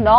9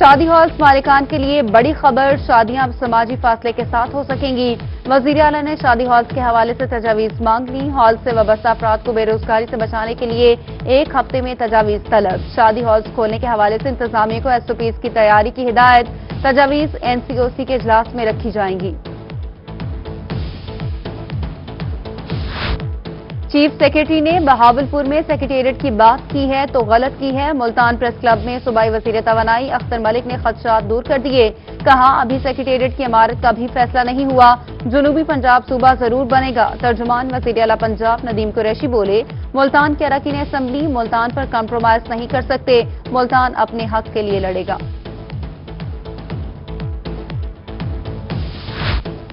شادی ہالز مالکان کے لیے بڑی خبر، شادیاں اب سماجی فاصلے کے ساتھ ہو سکیں گی۔ وزیر اعلیٰ نے شادی ہالز کے حوالے سے تجاویز مانگ لی، ہال سے وابستہ افراد کو بے روزگاری سے بچانے کے لیے 1 ہفتے میں تجاویز طلب۔ شادی ہالز کھولنے کے حوالے سے انتظامیہ کو SOPs کی تیاری کی ہدایت، تجاویز NCOC کے اجلاس میں رکھی جائیں گی۔ چیف سیکرٹری نے بہاولپور میں سیکریٹریٹ کی بات کی ہے تو غلط کی ہے، ملتان پریس کلب میں صوبائی وزیر توانائی اختر ملک نے خدشات دور کر دیے، کہا ابھی سیکریٹریٹ کی عمارت کا بھی فیصلہ نہیں ہوا، جنوبی پنجاب صوبہ ضرور بنے گا۔ ترجمان وزیر اعلیٰ پنجاب ندیم قریشی بولے، ملتان کے اراکین اسمبلی ملتان پر کمپرومائز نہیں کر سکتے، ملتان اپنے حق کے لیے لڑے گا۔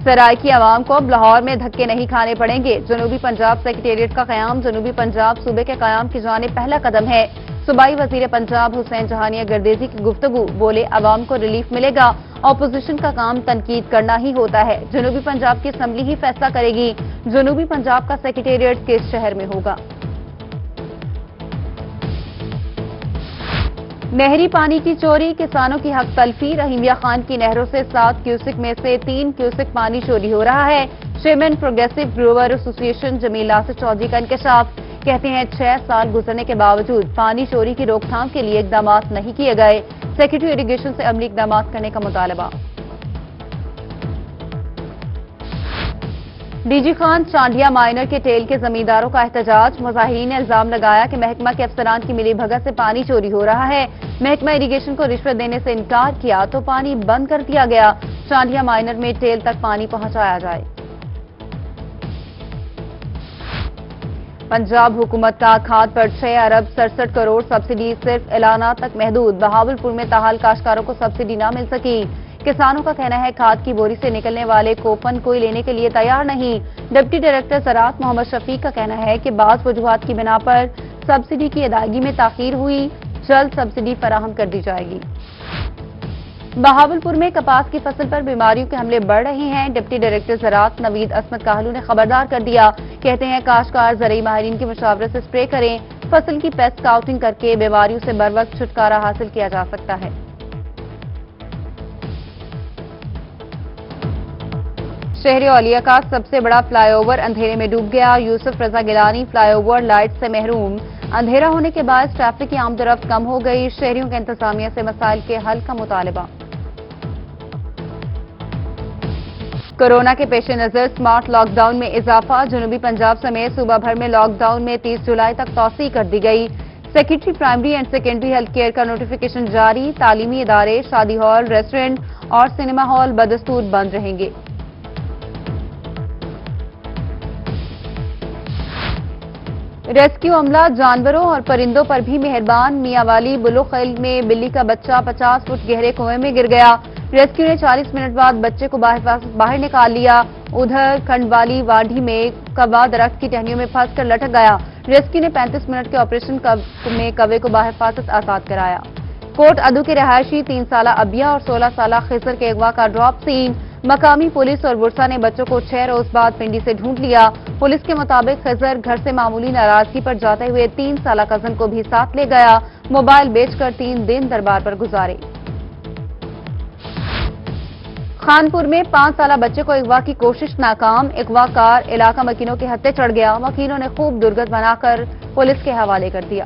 سرائے کی عوام کو اب لاہور میں دھکے نہیں کھانے پڑیں گے، جنوبی پنجاب سیکریٹریٹ کا قیام جنوبی پنجاب صوبے کے قیام کی جانب پہلا قدم ہے۔ صوبائی وزیر پنجاب حسین جہانیہ گردیزی کی گفتگو، بولے عوام کو ریلیف ملے گا، اپوزیشن کا کام تنقید کرنا ہی ہوتا ہے، جنوبی پنجاب کی اسمبلی ہی فیصلہ کرے گی جنوبی پنجاب کا سیکریٹریٹ کس شہر میں ہوگا۔ نہری پانی کی چوری، کسانوں کی حق تلفی، رحیمیہ خان کی نہروں سے 7 کیوسک میں سے 3 کیوسک پانی چوری ہو رہا ہے۔ چیئرمین پروگریسو گروور ایسوسی ایشن جمیل ناصر چودھری کا انکشاف، کہتے ہیں 6 سال گزرنے کے باوجود پانی چوری کی روک تھام کے لیے اقدامات نہیں کیے گئے، سیکرٹری اریگیشن سے عملی اقدامات کرنے کا مطالبہ۔ D G Khan Chandia minor کے ٹیل کے زمینداروں کا احتجاج، مظاہرین نے الزام لگایا کہ محکمہ کے افسران کی ملی بھگت سے پانی چوری ہو رہا ہے، محکمہ اریگیشن کو رشوت دینے سے انکار کیا تو پانی بند کر دیا گیا، چانڈیا مائنر میں ٹیل تک پانی پہنچایا جائے۔ پنجاب حکومت کا کھاد پر 6 ارب 67 کروڑ سبسڈی صرف اعلانات تک محدود، بہاولپور میں تاحال کاشتکاروں کو سبسڈی نہ مل سکی، کسانوں کا کہنا ہے کھاد کی بوری سے نکلنے والے کوپن کوئی لینے کے لیے تیار نہیں، ڈپٹی ڈائریکٹر زراعت محمد شفیق کا کہنا ہے کہ بعض وجوہات کی بنا پر سبسڈی کی ادائیگی میں تاخیر ہوئی، جلد سبسڈی فراہم کر دی جائے گی۔ بہاولپور میں کپاس کی فصل پر بیماریوں کے حملے بڑھ رہے ہیں، ڈپٹی ڈائریکٹر زراعت نوید عصمت کاہلو نے خبردار کر دیا، کہتے ہیں کاشتکار زرعی ماہرین کی مشاورت سے سپرے کریں، فصل کی پیسٹ کاؤٹنگ کر کے بیماریوں سے بروقت چھٹکارا حاصل کیا جا سکتا ہے۔ شہر اولیا کا سب سے بڑا فلائی اوور اندھیرے میں ڈوب گیا، یوسف Raza Gilani fly over light سے محروم، اندھیرا ہونے کے بعد ٹریفک کی آمد و رفت کم ہو گئی، شہریوں کے انتظامیہ سے مسائل کے حل کا مطالبہ۔ کورونا کے پیش نظر سمارٹ لاک ڈاؤن میں اضافہ، جنوبی پنجاب سمیت صوبہ بھر میں لاک ڈاؤن میں 30 جولائی تک توسیع کر دی گئی، secretary primary and secondary health care کا نوٹیفیکیشن جاری، تعلیمی ادارے، شادی ہال، ریسٹورنٹ اور سنیما ہال بدستور بند رہیں گے۔ ریسکیو عملہ جانوروں اور پرندوں پر بھی مہربان، میاں والی بلوخیل میں بلی کا بچہ 50 فٹ گہرے کنویں میں گر گیا، ریسکیو نے 40 منٹ بعد بچے کو باہر نکال لیا، ادھر کھنڈوالی واڈھی میں کوا درخت کی ٹہنیوں میں پھنس کر لٹک گیا، ریسکیو نے 35 منٹ کے آپریشن میں کوے کو بحفاظت آزاد کرایا۔ کوٹ ادو کے رہائشی 3 سالہ ابیا اور 16 سالہ خضر کے اغوا کا ڈراپ سین، مقامی پولیس اور ورثا نے بچوں کو 6 روز بعد پنڈی سے ڈھونڈ لیا، پولیس کے مطابق خضر گھر سے معمولی ناراضگی پر جاتے ہوئے 3 سالہ کزن کو بھی ساتھ لے گیا، موبائل بیچ کر 3 دن دربار پر گزارے۔ خانپور میں 5 سالہ بچے کو اغوا کی کوشش ناکام، اغوا کار علاقہ مکینوں کے ہتھے چڑھ گیا، مکینوں نے خوب درگت بنا کر پولیس کے حوالے کر دیا۔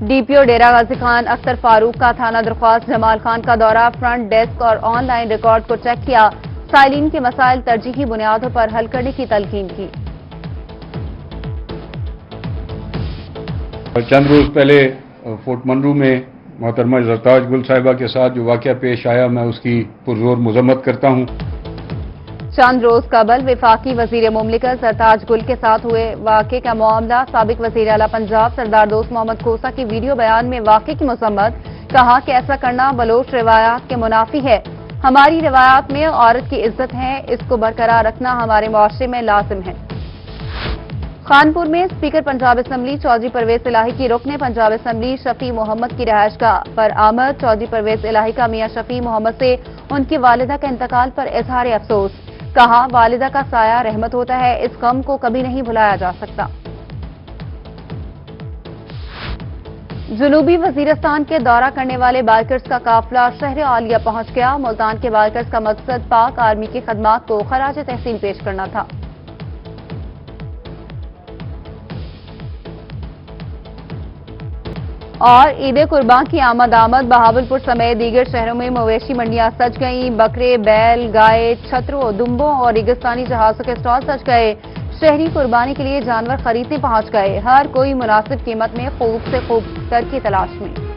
ڈی پی او ڈیرہ غازی خان اختر فاروق کا تھانہ درخواست جمال خان کا دورہ، فرنٹ ڈیسک اور آن لائن ریکارڈ کو چیک کیا، سائلین کے مسائل ترجیحی بنیادوں پر حل کرنے کی تلقین کی۔ چند روز پہلے فورٹ منرو میں محترمہ زرتاج گل صاحبہ کے ساتھ جو واقعہ پیش آیا، میں اس کی پرزور مذمت کرتا ہوں۔ چند روز قبل وفاقی وزیر مملکت زرتاج گل کے ساتھ ہوئے واقعے کا معاملہ، سابق وزیر اعلیٰ پنجاب سردار دوست محمد کھوسہ کی ویڈیو بیان میں واقعے کی مذمت، کہا کہ ایسا کرنا بلوچ روایات کے منافی ہے، ہماری روایات میں عورت کی عزت ہے، اس کو برقرار رکھنا ہمارے معاشرے میں لازم ہے۔ خانپور میں اسپیکر پنجاب اسمبلی چودھری پرویز الہی کی رکن پنجاب اسمبلی شفیع محمد کی رہائش گاہ پر آمد، چودھری پرویز الہی کا میاں شفیع محمد سے ان کی والدہ کے انتقال پر اظہار افسوس، کہا والدہ کا سایہ رحمت ہوتا ہے، اس غم کو کبھی نہیں بھلایا جا سکتا۔ جنوبی وزیرستان کے دورہ کرنے والے بائکرز کا قافلہ شہر عالیہ پہنچ گیا۔ ملتان کے بائکرز کا مقصد پاک آرمی کی خدمات کو خراج تحسین پیش کرنا تھا۔ اور عید قربان کی آمد بہاولپور سمیت دیگر شہروں میں مویشی منڈیاں سج گئیں۔ بکرے، بیل، گائے، چھتروں، دمبوں اور ریگستانی جہازوں کے سٹال سج گئے۔ شہری قربانی کے لیے جانور خریدنے پہنچ گئے۔ ہر کوئی مناسب قیمت میں خوب سے خوب تر کی تلاش میں۔